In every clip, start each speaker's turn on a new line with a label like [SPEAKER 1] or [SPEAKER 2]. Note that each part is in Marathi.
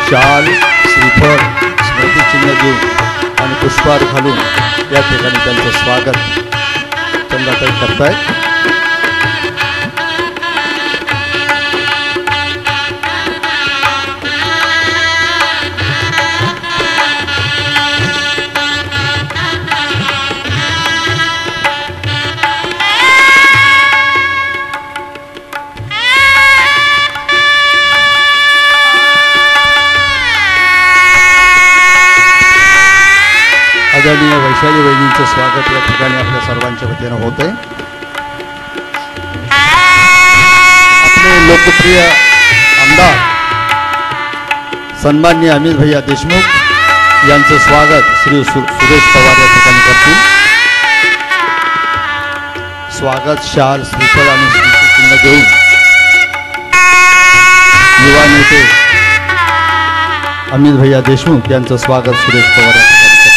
[SPEAKER 1] शाल श्रीफळ स्मृतिचिन्ह देऊन आणि पुष्पहार घालून या ठिकाणी त्यांचं स्वागत चंदाताई करतायत। आदरणीय वैशाली वहिनींचं स्वागत या ठिकाणी आपल्या सर्वांच्या वतीनं होत आहे। आपले लोकप्रिय आमदार सन्माननीय अमित भैया देशमुख यांचं स्वागत श्री सुरेश पवार या ठिकाणी करतील। स्वागत शाल श्रीफळ आणि स्मृतिचिन्ह देऊन युवा नेते अमित भैया देशमुख यांचं स्वागत सुरेश पवार या ठिकाणी करतील।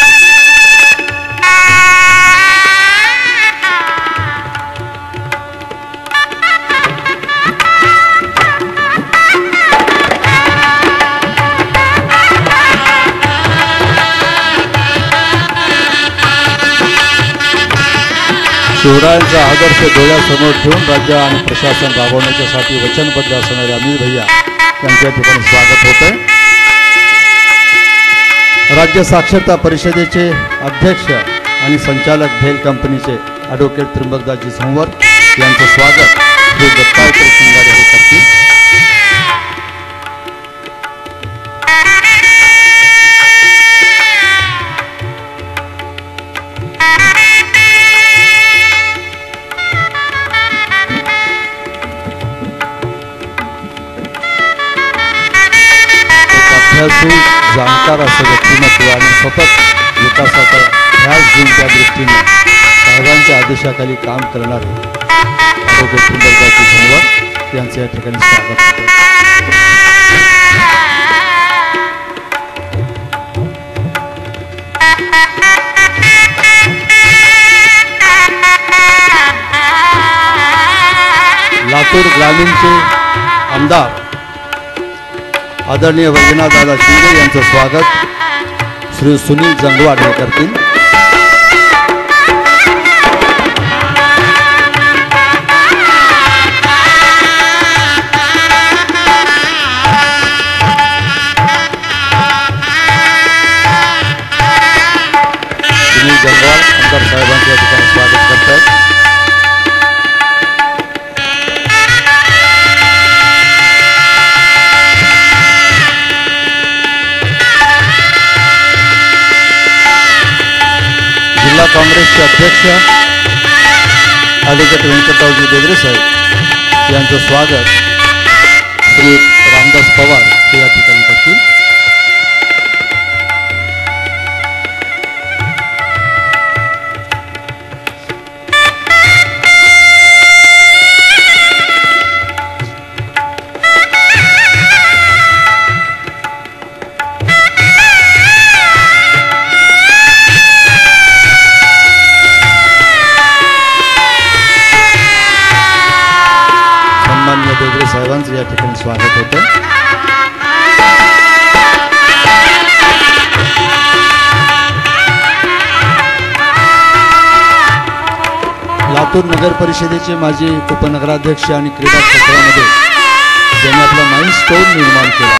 [SPEAKER 1] शिवरायांचा आदर्श डोळ्यासमोर ठेवून राज्य आणि प्रशासन राबवण्यासाठी वचनबद्ध असणारे अमित भैया यांच्या ठिकाणी स्वागत होत आहे। राज्य साक्षरता परिषदेचे अध्यक्ष आणि संचालक भेल कंपनीचे ॲडव्होकेट त्र्यंबकदासजी झंवर यांचं स्वागत श्री दत्तात्रय शिंगारे हे करतील। जाणकार असं व्यक्तिमत्व आणि सतत विकासाचा ध्यास घेऊन त्या दृष्टीने साहेबांच्या आदेशाखाली काम करणारे ॲडव्होकेट त्र्यंबकदासजी झंवर यांचे या ठिकाणी स्वागत होते। लातूर ग्रामीणचे आमदार आदरणीय वैजनाथदादा शिंदे यांचं स्वागत श्री सुनील जंगवाड हे करतील। सुनील जंगवाड आमदार साहेबांच्या ठिकाणी स्वागत करतात। जिल्हा काँग्रेसचे अध्यक्ष ॲडव्होकेट व्यंकटरावजी बेगरे साहेब यांचं स्वागत श्री रामदास पवार हे या ठिकाणी करतील। बेगरे साहेबांचं या ठिकाणी स्वागत होतं। लातूर नगर परिषदेचे माजी उपनगराध्यक्ष आणि क्रीडा क्षेत्रामध्ये ज्यांनी आपला माइलस्टोन निर्माण केला